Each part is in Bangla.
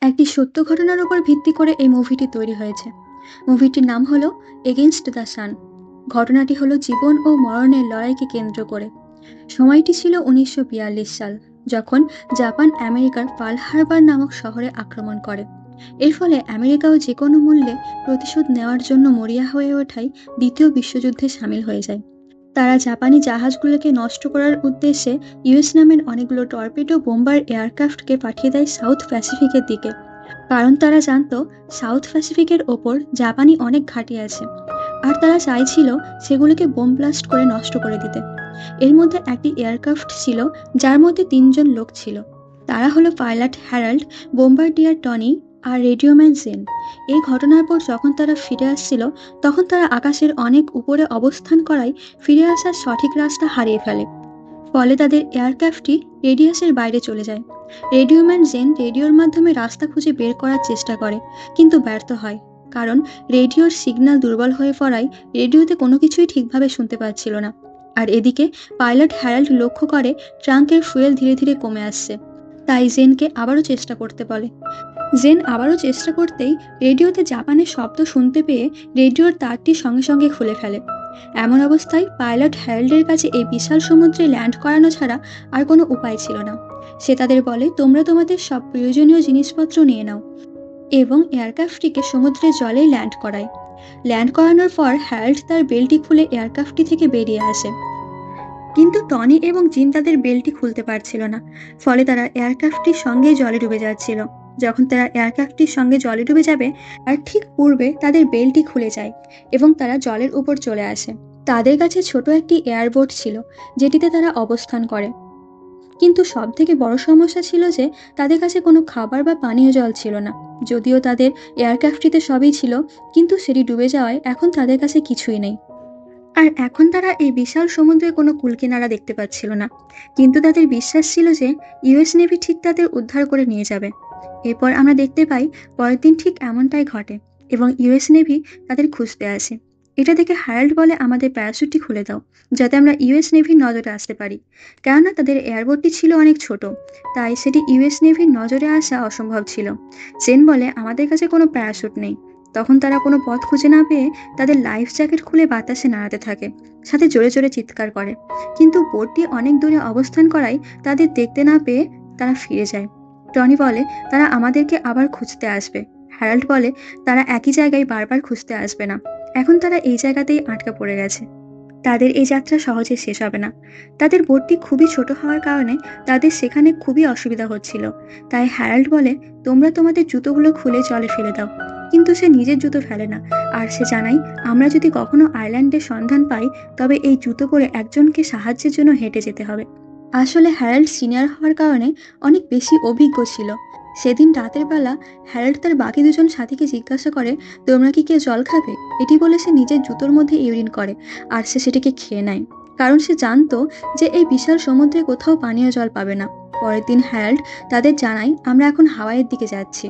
একটি সত্য ঘটনার উপর ভিত্তি করে এই মুভিটি তৈরি হয়েছে। মুভিটির নাম হলো এগেইনস্ট দ্য সান। ঘটনাটি হলো জীবন ও মরণের লড়াইকে কেন্দ্র করে। সময়টি ছিল 1942 সাল, যখন জাপান আমেরিকার পার্ল হারবার নামক শহরে আক্রমণ করে। এর ফলে আমেরিকাও যে কোনো মূল্যে প্রতিশোধ নেওয়ার জন্য মরিয়া হয়ে ওঠায় দ্বিতীয় বিশ্বযুদ্ধে সামিল হয়ে যায়। তারা জাপানি জাহাজগুলোকে নষ্ট করার উদ্দেশ্যে ইউএস নামের অনেকগুলো টর্পেডো বোম্বার এয়ারক্রাফটকে পাঠিয়ে দেয় সাউথ প্যাসিফিকের দিকে। কারণ তারা জানতো সাউথ প্যাসিফিকের ওপর জাপানি অনেক ঘাঁটি আছে, আর তারা চাইছিল সেগুলোকে বোম ব্লাস্ট করে নষ্ট করে দিতে। এর মধ্যে একটি এয়ারক্রাফট ছিল যার মধ্যে 3জন লোক ছিল। তারা হলো পাইলট হ্যারাল্ড, বোম্বার্ডিয়ার টনি আর রেডিওম্যান জেন। এই ঘটনার পর যখন তারা ফিরে আসছিল, তখন তারা আকাশের অনেক উপরে অবস্থান করায় ফিরে আসার সঠিক রাস্তা হারিয়ে ফেলে। ফলে তাদের এয়ারক্রাফটটি রেডিয়াসের বাইরে চলে যায়। রেডিওম্যান জেন রেডিওর মাধ্যমে রাস্তা খুঁজে বের করার চেষ্টা করে, কিন্তু ব্যর্থ হয়। কারণ রেডিওর সিগন্যাল দুর্বল হয়ে পড়ায় রেডিওতে কোনো কিছুই ঠিকভাবে শুনতে পাচ্ছিল না। আর এদিকে পাইলট হ্যারাল্ড লক্ষ্য করে ট্রাঙ্কের ফুয়েল ধীরে ধীরে কমে আসছে। তাই জেনকে আবারও চেষ্টা করতে বলে। জেন আবারও চেষ্টা করতেই রেডিওতে জাপানের শব্দ শুনতে পেয়ে রেডিওর তারটি সঙ্গে সঙ্গে খুলে ফেলে। এমন অবস্থায় পাইলট হ্যারাল্ডের কাছে এই বিশাল সমুদ্রে ল্যান্ড করানো ছাড়া আর কোনো উপায় ছিল না। সে তাদের বলে, তোমরা তোমাদের সব প্রয়োজনীয় জিনিসপত্র নিয়ে নাও, এবং এয়ারক্রাফটটিকে সমুদ্রের জলেই ল্যান্ড করায়। ল্যান্ড করানোর পর হ্যারাল্ড তার বেল্টটি খুলে এয়ারক্রাফটটি থেকে বেরিয়ে আসে। কিন্তু টনি এবং জিন তাদের বেল্টটি খুলতে পারছিল না। ফলে তারা এয়ারক্রাফটটির সঙ্গে জলে ডুবে যাচ্ছিল। যখন তারা এয়ারক্রাফটটির সঙ্গে জলে ডুবে যাবে, আর ঠিক পূর্বে তাদের বেল্টটি খুলে যায় এবং তারা জলের উপর চলে আসে। তাদের কাছে ছোট একটি এয়ারবোট ছিল, যেটিতে তারা অবস্থান করে। কিন্তু সবথেকে বড় সমস্যা ছিল যে তাদের কাছে কোনো খাবার বা পানীয় জল ছিল না। যদিও তাদের এয়ারক্রাফটটিতে সবই ছিল, কিন্তু সেটি ডুবে যাওয়ায় এখন তাদের কাছে কিছুই নেই। আর এখন তারা এই বিশাল সমুদ্রে কোনো কুলকিনারা দেখতে পাচ্ছিল না। কিন্তু তাদের বিশ্বাস ছিল যে ইউএস নেভি ঠিক তাদের উদ্ধার করে নিয়ে যাবে। এরপর আমরা দেখতে পাই পরের দিন ঠিক এমনটাই ঘটে, এবং ইউএস নেভি তাদের খুঁজতে আসে। এটা দেখে হ্যারাল্ড বলে, আমাদের প্যারাশুটটি খুলে দাও, যাতে আমরা ইউএস নেভির নজরে আসতে পারি। কেননা তাদের এয়ারবোটটি ছিল অনেক ছোট, তাই সেটি ইউএস নেভির নজরে আসা অসম্ভব ছিল। জেন বলে, আমাদের কাছে কোনো প্যারাশুট নেই। তখন তারা কোনো পথ খুঁজে না পেয়ে তাদের লাইফ জ্যাকেট খুলে বাতাসে নাড়াতে থাকে, সাথে জোরে জোরে চিৎকার করে। কিন্তু বোটটি অনেক দূরে অবস্থান করায় তাদের দেখতে না পেয়ে তারা ফিরে যায়। টনি বলে, তারা আমাদেরকে আবার খুঁজতে আসবে। হ্যারাল্ড বলে, তারা একই জায়গায় বারবার খুঁজতে আসবে না। এখন তারা এই জায়গাতেই আটকা পড়ে গেছে। তাদের এই যাত্রা সহজে শেষ হবে না। তাদের বোটটি খুবই ছোট হওয়ার কারণে তাদের সেখানে খুবই অসুবিধা হচ্ছিল। তাই হ্যারাল্ড বলে, তোমরা তোমাদের জুতোগুলো খুলে জলে ফেলে দাও। কিন্তু সে নিজের জুতো ফেলে না, আর সে জানায়, আমরা যদি কখনো আইল্যান্ডের সন্ধান পাই, তবে এই জুতো পরে একজনকে সাহায্যের জন্য হেঁটে যেতে হবে। আসলে হ্যারাল্ড সিনিয়র হওয়ার কারণে অনেক বেশি অভিজ্ঞ ছিল। সেদিন রাতের বেলা হ্যারাল্ড তার বাকি দুজন সাথীকে জিজ্ঞাসা করে, তোমরা কি কেউ জল খাবে? এটি বলে সে নিজের জুতোর মধ্যে ইউরিন করে, আর সে সেটিকে খেয়ে নেয়। কারণ সে জানতো যে এই বিশাল সমুদ্রে কোথাও পানীয় জল পাবে না। পরের দিন হ্যারাল্ড তাদের জানায়, আমরা এখন হাওয়াইয়ের দিকে যাচ্ছি,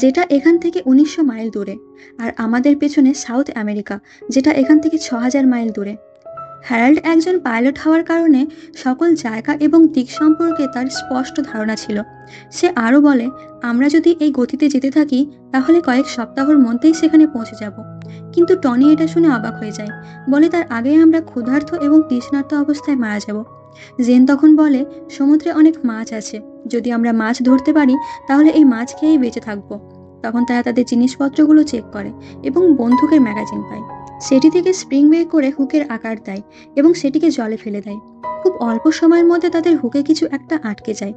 যেটা এখান থেকে 1900 মাইল দূরে। আর আমাদের পেছনে সাউথ আমেরিকা, যেটা এখান থেকে 6000 মাইল দূরে। হ্যারাল্ড একজন পাইলট হওয়ার কারণে সকল জায়গা এবং দিক সম্পর্কে তার স্পষ্ট ধারণা ছিল। সে আরও বলে, আমরা যদি এই গতিতে যেতে থাকি, তাহলে কয়েক সপ্তাহের মধ্যেই সেখানে পৌঁছে যাব। কিন্তু টনি এটা শুনে অবাক হয়ে যায়, বলে তার আগে আমরা ক্ষুধার্ত এবং তৃষ্ণার্ত অবস্থায় মারা যাব। জেন তখন বলে, সমুদ্রে অনেক মাছ আছে, যদি আমরা মাছ ধরতে পারি তাহলে এই মাছ খেয়েই বেঁচে থাকবো। তখন তারা তাদের জিনিসপত্রগুলো চেক করে এবং বন্দুকের ম্যাগাজিন পায়। সেটি থেকে স্প্রিং বের করে হুকের আকার দেয় এবং সেটিকে জলে ফেলে দেয়। খুব অল্প সময়ের মধ্যে তাদের হুকে কিছু একটা আটকে যায়।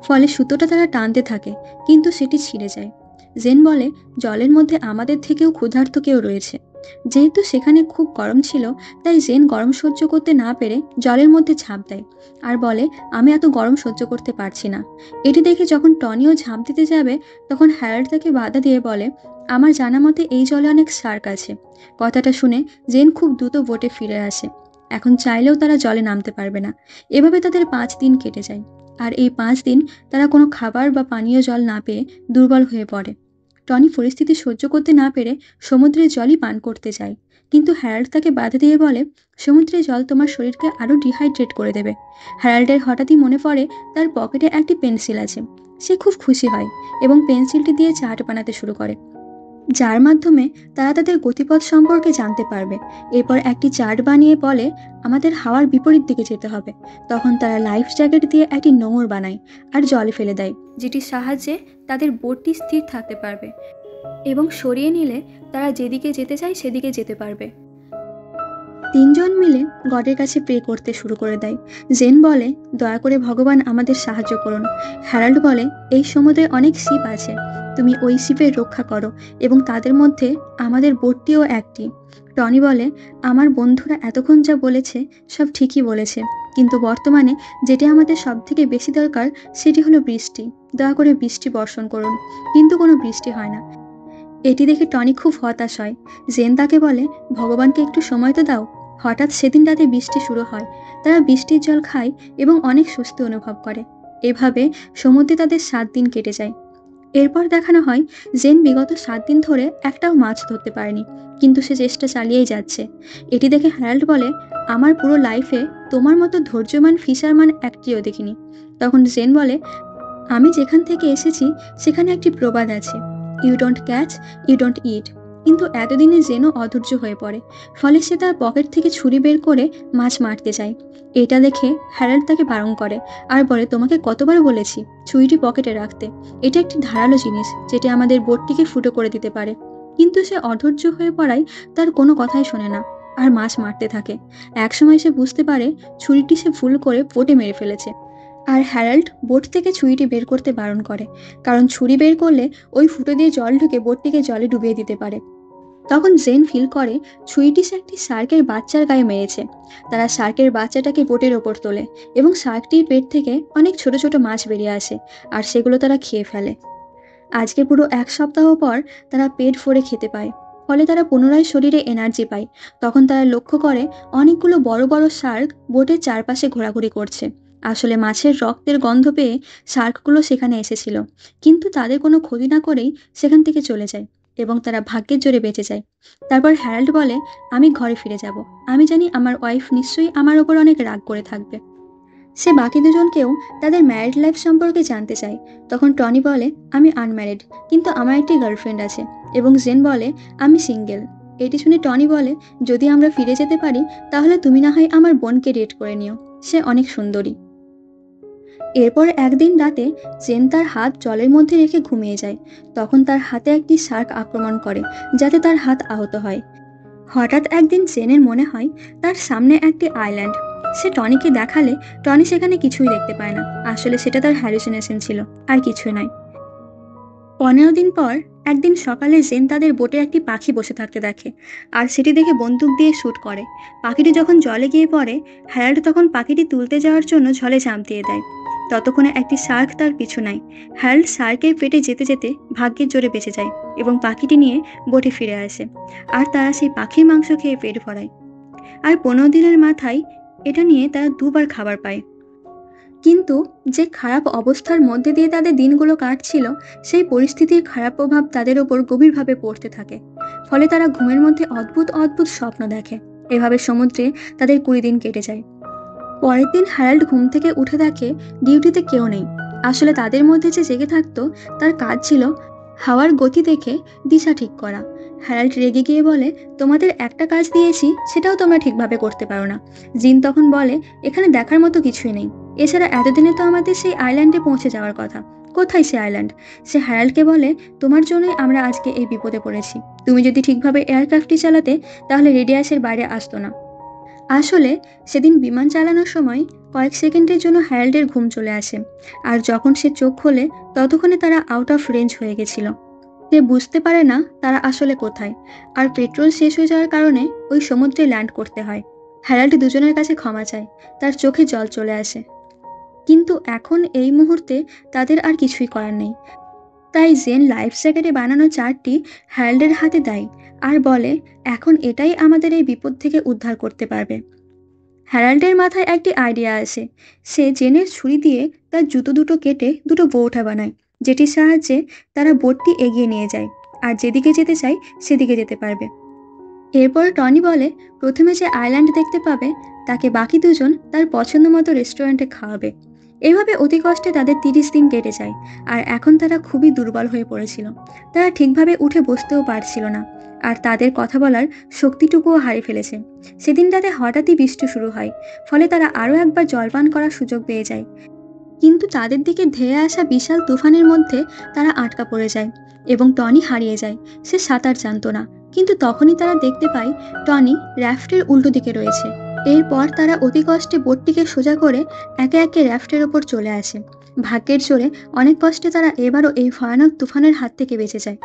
ফলে সুতোটা তারা টানতে থাকে, কিন্তু সেটি ছিঁড়ে যায়। জেন বলে, জলের মধ্যে আমাদের থেকেও ক্ষুধার্ত কেউ রয়েছে। যেহেতু সেখানে খুব গরম ছিল, তাই জেন গরম সহ্য করতে না পেরে জলের মধ্যে ঝাঁপ দেয় আর বলে, আমি এত গরম সহ্য করতে পারছি না। এটি দেখে যখন টনিও ঝাঁপ দিতে যাবে, তখন হ্যারাল্ড তাকে বাধা দিয়ে বলে, আমার জানা মতে এই জলে অনেক শার্ক আছে। কথাটা শুনে জেন খুব দ্রুত বোটে ফিরে আসে। এখন চাইলেও তারা জলে নামতে পারবে না। এভাবে তাদের 5 দিন কেটে যায়। আর এই 5 দিন তারা কোনো খাবার বা পানীয় জল না পেয়ে দুর্বল হয়ে পড়ে। টনি পরিস্থিতি সহ্য করতে না পেরে সমুদ্রের জলই পান করতে চায়, কিন্তু হ্যারাল্ড তাকে বাধা দিয়ে বলে সমুদ্রের জল তোমার শরীরকে আরও ডিহাইড্রেট করে দেবে। হ্যারাল্ডের হঠাৎই মনে পড়ে তার পকেটে একটি পেন্সিল আছে। সে খুব খুশি হয় এবং পেন্সিলটি দিয়ে চার্ট বানাতে শুরু করে, যার মাধ্যমে তারা তাদের গতিপথ সম্পর্কে জানতে পারবে। এরপর একটি চার্ট বানিয়ে বলে আমাদের হাওয়ার বিপরীত দিকে যেতে হবে। তখন তারা লাইফ জ্যাকেট দিয়ে একটি নোঙর বানায় আর জলে ফেলে দেয়, যেটির সাহায্যে তাদের বোটটি স্থির থাকতে পারবে এবং সরিয়ে নিলে তারা যেদিকে যেতে চায় সেদিকে যেতে পারবে। তিনজন মিলে গডের কাছে প্রে করতে শুরু করে দেয়। জেন বলে দয়া করে ভগবান আমাদের সাহায্য করুন। হ্যারাল্ড বলে এই সমুদ্রে অনেক শিপ আছে, তুমি ওই শিপের রক্ষা করো এবং তাদের মধ্যে আমাদের বোটটিও একটি। টনি বলে আমার বন্ধুরা এতক্ষণ যা বলেছে সব ঠিকই বলেছে, কিন্তু বর্তমানে যেটি আমাদের সব থেকে বেশি দরকার সেটি হলো বৃষ্টি। দয়া করে বৃষ্টি বর্ষণ করুন। কিন্তু কোনো বৃষ্টি হয় না। এটি দেখে টনি খুব হতাশ হয়। জেন তাকে বলে ভগবানকে একটু সময় তো দাও। হঠাৎ সেদিন রাতে বৃষ্টি শুরু হয়। তারা বৃষ্টির জল খায় এবং অনেক স্বস্তি অনুভব করে। এভাবে সমুদ্রে তাদের 7 দিন কেটে যায়। এরপর দেখানো হয় জেন বিগত 7 দিন ধরে একটাও মাছ ধরতে পারেনি, কিন্তু সে চেষ্টা চালিয়েই যাচ্ছে। এটি দেখে হ্যারাল্ড বলে আমার পুরো লাইফে তোমার মতো ধৈর্যমান ফিশারম্যান একটিও দেখিনি। তখন জেন বলে আমি যেখান থেকে এসেছি সেখানে একটি প্রবাদ আছে, you don't catch you don't eat. কিন্তু এতদিনে জেনও অধৈর্য হয়ে পড়ে, ফলে সে তার পকেট থেকে ছুরি বের করে মাছ মারতে চায়। এটা দেখে হ্যারাল্ড তাকে বারণ করে আর বলে তোমাকে কতবার বলেছি ছুরিটি পকেটে রাখতে, এটা একটি ধারালো জিনিস যেটি আমাদের বোটটিকে ফুটো করে দিতে পারে। কিন্তু সে অধৈর্য হয়ে পড়ায় তার কোনো কথাই শোনে না আর মাছ মারতে থাকে। একসময় সে বুঝতে পারে ছুরিটি সে ভুল করে বোটে মেরে ফেলেছে, আর হ্যারাল্ড বোট থেকে ছুরিটি বের করতে বারণ করে, কারণ ছুরি বের করলে ওই ফুটো দিয়ে জল ঢুকে বোটটিকে জলে ডুবিয়ে দিতে পারে। তখন জেন ফিল করে ছুরিটি সে একটি শার্কের বাচ্চার গায়ে মেরেছে। তারা শার্কের বাচ্চাটাকে বোটের ওপর তোলে এবং শার্কটির পেট থেকে অনেক ছোট ছোট মাছ বেরিয়ে আসে আর সেগুলো তারা খেয়ে ফেলে। আজকে পুরো 1 সপ্তাহ পর তারা পেট ভরে খেতে পায়, ফলে তারা পুনরায় শরীরে এনার্জি পায়। তখন তারা লক্ষ্য করে অনেকগুলো বড় বড় শার্ক বোটের চারপাশে ঘোরাঘুরি করছে। আসলে মাছের রক্তের গন্ধ পেয়ে শার্কগুলো সেখানে এসেছিল, কিন্তু তাদের কোনো ক্ষতি না করেই সেখান থেকে চলে যায় এবং তারা ভাগ্যের জোরে বেঁচে যায়। তারপর হ্যারাল্ড বলে আমি ঘরে ফিরে যাব। আমি জানি আমার ওয়াইফ নিশ্চয়ই আমার ওপর অনেক রাগ করে থাকবে। সে বাকি দুজনকেও তাদের ম্যারিড লাইফ সম্পর্কে জানতে চায়। তখন টনি বলে আমি আনম্যারিড, কিন্তু আমার একটি গার্লফ্রেন্ড আছে, এবং জেন বলে আমি সিঙ্গেল। এটি শুনে টনি বলে যদি আমরা ফিরে যেতে পারি তাহলে তুমি না হয় আমার বোনকে ডেট করে নিও, সে অনেক সুন্দরী। এরপর একদিন রাতে জেন তার হাত জলের মধ্যে রেখে ঘুমিয়ে যায়। তখন তার হাতে একটি শার্ক আক্রমণ করে, যাতে তার হাত আহত হয়। হঠাৎ একদিন জেনের মনে হয় তার সামনে একটি আইল্যান্ড। সে টনিকে দেখালে টনি সেখানে কিছুই দেখতে পায় না। আসলে সেটা তার হ্যালুসিনেশন ছিল, আর কিছুই নয়। 15 দিন পর একদিন সকালে জেন তাদের বোটে একটি পাখি বসে থাকতে দেখে আর সেটি দেখে বন্দুক দিয়ে শ্যুট করে। পাখিটি যখন জলে গিয়ে পড়ে, হ্যারাল্ড তখন পাখিটি তুলতে যাওয়ার জন্য জলে ঝাঁপ দিয়ে দেয়। ততক্ষণে একটি শার্ক তার পিছু নেয়। হ্যারাল্ড শার্কের পেটে যেতে যেতে ভাগ্যের জোরে বেঁচে যায় এবং পাখিটি নিয়ে বোটে ফিরে আসে, আর তারা সেই পাখির মাংস খেয়ে পেট ভরায়। আর 15 দিনের মাথায় এটা নিয়ে তারা 2বার খাবার পায়। কিন্তু যে খারাপ অবস্থার মধ্যে দিয়ে তাদের দিনগুলো কাটছিল, সেই পরিস্থিতির খারাপ প্রভাব তাদের ওপর গভীরভাবে পড়তে থাকে। ফলে তারা ঘুমের মধ্যে অদ্ভুত অদ্ভুত স্বপ্ন দেখে। এভাবে সমুদ্রে তাদের 20 দিন কেটে যায়। পরের দিন হ্যারাল্ড ঘুম থেকে উঠে দেখে ডিউটিতে কেউ নেই। আসলে তাদের মধ্যে যে জেগে থাকতো তার কাজ ছিল হাওয়ার গতি দেখে দিশা ঠিক করা। হ্যারাল্ড রেগে গিয়ে বলে তোমাদের একটা কাজ দিয়েছি, সেটাও তোমরা ঠিকভাবে করতে পারো না। জিন তখন বলে এখানে দেখার মতো কিছুই নেই। এছাড়া এতদিনে তো আমাদের সেই আইল্যান্ডে পৌঁছে যাওয়ার কথা। কোথায় সে আইল্যান্ড? সে হ্যারাল্ডকে বলে তোমার জন্যই আমরা আজকে এই বিপদে পড়েছি। তুমি যদি ঠিকভাবে এয়ারক্রাফটটি চালাতে তাহলে রেডিয়াসের বাইরে আসতো না। আসলে সেদিন বিমান চালানোর সময় কয়েক সেকেন্ডের জন্য হ্যারাল্ডের ঘুম চলে আসে, আর যখন সে চোখ খোলে ততক্ষণে তারা আউট অফ রেঞ্জ হয়ে গেছিল। সে বুঝতে পারে না তারা আসলে কোথায়, আর পেট্রোল শেষ হয়ে যাওয়ার কারণে ওই সমুদ্রে ল্যান্ড করতে হয়। হ্যারাল্ড দুজনের কাছে ক্ষমা চায়, তার চোখে জল চলে আসে। কিন্তু এখন এই মুহূর্তে তাদের আর কিছুই করার নেই। তাই জেন লাইফ জ্যাকেটে বানানো চার্টটি হ্যারাল্ডের হাতে দেয় আর বলে এখন এটাই আমাদের এই বিপদ থেকে উদ্ধার করতে পারবে। হ্যারাল্ডের মাথায় একটি আইডিয়া আসে। সে জেনের ছুরি দিয়ে তার জুতো দুটো কেটে দুটো বৌঠা বানায়, যেটির সাহায্যে তারা বোটটি এগিয়ে নিয়ে যায় আর যেদিকে যেতে চায় সেদিকে যেতে পারবে। এরপর টনি বলে প্রথমে যে আইল্যান্ড দেখতে পাবে তাকে বাকি দুজন তার পছন্দ মতো রেস্টুরেন্টে খাওয়াবে। এইভাবে অতি কষ্টে তাদের 30 দিন কেটে যায় আর এখন তারা খুবই দুর্বল হয়ে পড়েছিল। তারা ঠিকভাবে উঠে বসতেও পারছিল না আর তাদের কথা বলার শক্তিটুকুও হারিয়ে ফেলেছে। সেদিন রাতে হঠাৎই বৃষ্টি শুরু হয়, ফলে তারা আরও একবার জলপান করার সুযোগ পেয়ে যায়। কিন্তু তাদের দিকে ধেয়ে আসা বিশাল তুফানের মধ্যে তারা আটকা পড়ে যায় এবং টনি হারিয়ে যায়। সে সাঁতার জানতো না, কিন্তু তখনই তারা দেখতে পায় টনি র্যাফটের উল্টো দিকে রয়েছে। এরপর তারা অতি কষ্টে বোটটিকে সোজা করে একে একে র্যাফটের ওপর চলে আসে। ভাগ্যের জোরে অনেক কষ্টে তারা এবারও এই ভয়ানক তুফানের হাত থেকে বেঁচে যায়।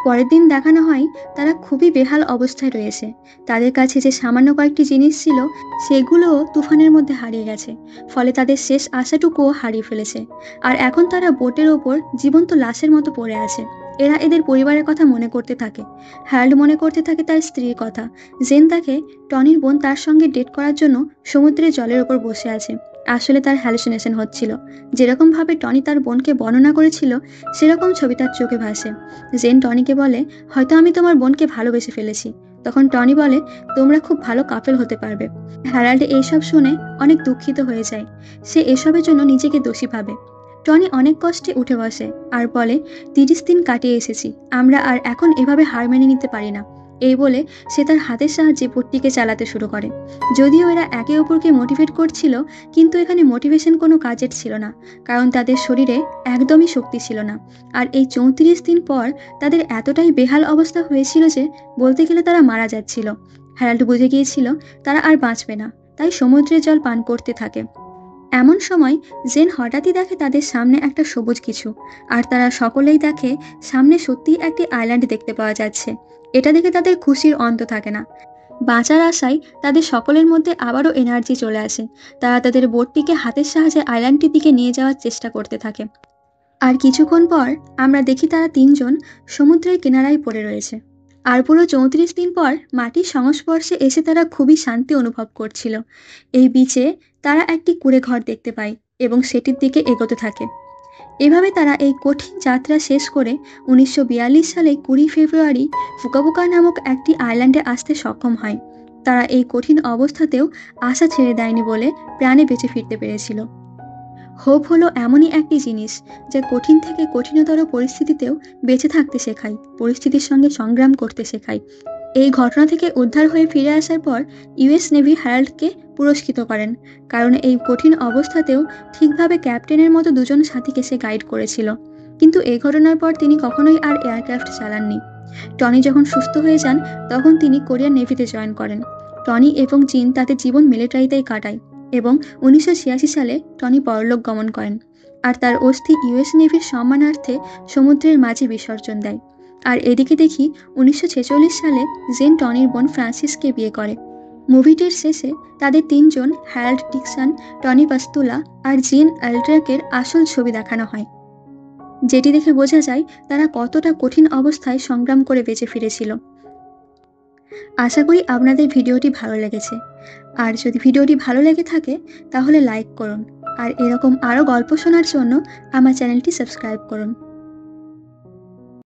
পরের দিন দেখানো হয় তারা খুবই বেহাল অবস্থায় রয়েছে। তাদের কাছে যে সামান্য কয়েকটি জিনিস ছিল সেগুলোও তুফানের মধ্যে হারিয়ে গেছে, ফলে তাদের শেষ আশাটুকুও হারিয়ে ফেলেছে। আর এখন তারা বোটের ওপর জীবন্ত লাশের মতো পড়ে আছে। এরা এদের পরিবারের কথা মনে করতে থাকে। হ্যারাল্ড মনে করতে থাকে তার স্ত্রীর কথা। জেন তাকে টনির বোন তার সঙ্গে ডেট করার জন্য সমুদ্রের জলের ওপর বসে আছে। আসলে তার হ্যালুসিনেশন হচ্ছিল। যেরকমভাবে টনি তার বোনকে বর্ণনা করেছিল সেরকম ছবি তার চোখে ভাসে। জেন টনিকে বলে, হয়তো আমি তোমার বোনকে ভালোবেসে ফেলেছি। তখন টনি বলে, তোমরা খুব ভালো কাপল হতে পারবে। হ্যারাল্ড এইসব শুনে অনেক দুঃখিত হয়ে যায়। সে এসবের জন্য নিজেকে দোষী ভাবে। টনি অনেক কষ্টে উঠে বসে আর বলে, 30 দিন কাটিয়ে এসেছি, আমরা আর এখন এভাবে হার মেনে নিতে পারি না। এই বলে সে তার হাতের সাহায্যে বোটটিকে চালাতে শুরু করে। যদিও এরা একে অপরকে মোটিভেট করছিল, কিন্তু এখানে মোটিভেশন কোনো কাজের ছিল না, কারণ তাদের শরীরে একদমই শক্তি ছিল না। আর এই 34 দিন পর তাদের এতটাই বেহাল অবস্থা হয়েছিল যে বলতে গেলে তারা মারা যাচ্ছিল। হ্যারাল্ড বুঝে গিয়েছিল তারা আর বাঁচবে না, তাই সমুদ্রের জল পান করতে থাকে। এমন সময় জেন হঠাৎই দেখে তাদের সামনে একটা সবুজ কিছু, আর তারা সকলেই দেখে সামনে সত্যিই একটি আইল্যান্ড দেখতে পাওয়া যাচ্ছে। এটা দেখে তাদের খুশির অন্ত থাকে না। বাঁচার আশায় তাদের সকলের মধ্যে আবারও এনার্জি চলে আসে। তারা তাদের বোটটিকে হাতের সাহায্যে আইল্যান্ডটির দিকে নিয়ে যাওয়ার চেষ্টা করতে থাকে। আর কিছুক্ষণ পর আমরা দেখি তারা 3 জন সমুদ্রের কিনারায় পড়ে রয়েছে। আর পুরো 34 দিন পর মাটির সংস্পর্শে এসে তারা খুবই শান্তি অনুভব করছিল। এই বিচে তারা একটি কুঁড়ে ঘর দেখতে পায় এবং সেটির দিকে এগোতে থাকে। এভাবে তারা এই কঠিন যাত্রা শেষ করে 1942 সালে 20 ফেব্রুয়ারি ফুকাফুকা নামক একটি আইল্যান্ডে আসতে সক্ষম হয়। তারা এই কঠিন অবস্থাতেও আশা ছেড়ে দেয়নি বলে প্রাণে বেঁচে ফিরতে পেরেছিল। হোপ হলো এমনই একটি জিনিস যা কঠিন থেকে কঠিনতর পরিস্থিতিতেও বেঁচে থাকতে শেখায়, পরিস্থিতির সঙ্গে সংগ্রাম করতে শেখায়। এই ঘটনা থেকে উদ্ধার হয়ে ফিরে আসার পর ইউএস নেভি হ্যারাল্ডকে পুরস্কৃত করেন, কারণ এই কঠিন অবস্থাতেও ঠিকভাবে ক্যাপ্টেনের মতো 2 জন সাথীকে সে গাইড করেছিল। কিন্তু এই ঘটনার পর তিনি কখনোই আর এয়ারক্রাফট চালাননি। টনি যখন সুস্থ হয়ে যান তখন তিনি কোরিয়ান নেভিতে জয়েন করেন। টনি এবং জিন তাদের জীবন মিলিটারিতেই কাটায় এবং 1986 সালে টনি পরলোক গমন করেন আর তার অস্থি ইউএস নেভির সম্মানার্থে সমুদ্রের মাঝে বিসর্জন দেয়। আর এদিকে দেখি 1946 সালে জেন টনির বোন ফ্রান্সিসকে বিয়ে করে। মুভিটির শেষে তাদের 3 জন হ্যারাল্ড ডিকসন, টনি পাস্তুলা আর জিন অ্যালড্রাকের আসল ছবি দেখানো হয়, যেটি দেখে বোঝা যায় তারা কতটা কঠিন অবস্থায় সংগ্রাম করে বেঁচে ফিরেছিল। আশা করি আপনাদের ভিডিওটি ভালো লেগেছে। আর যদি ভিডিওটি ভালো লেগে থাকে তাহলে লাইক করুন আর এরকম আরও গল্প শোনার জন্য আমার চ্যানেলটি সাবস্ক্রাইব করুন।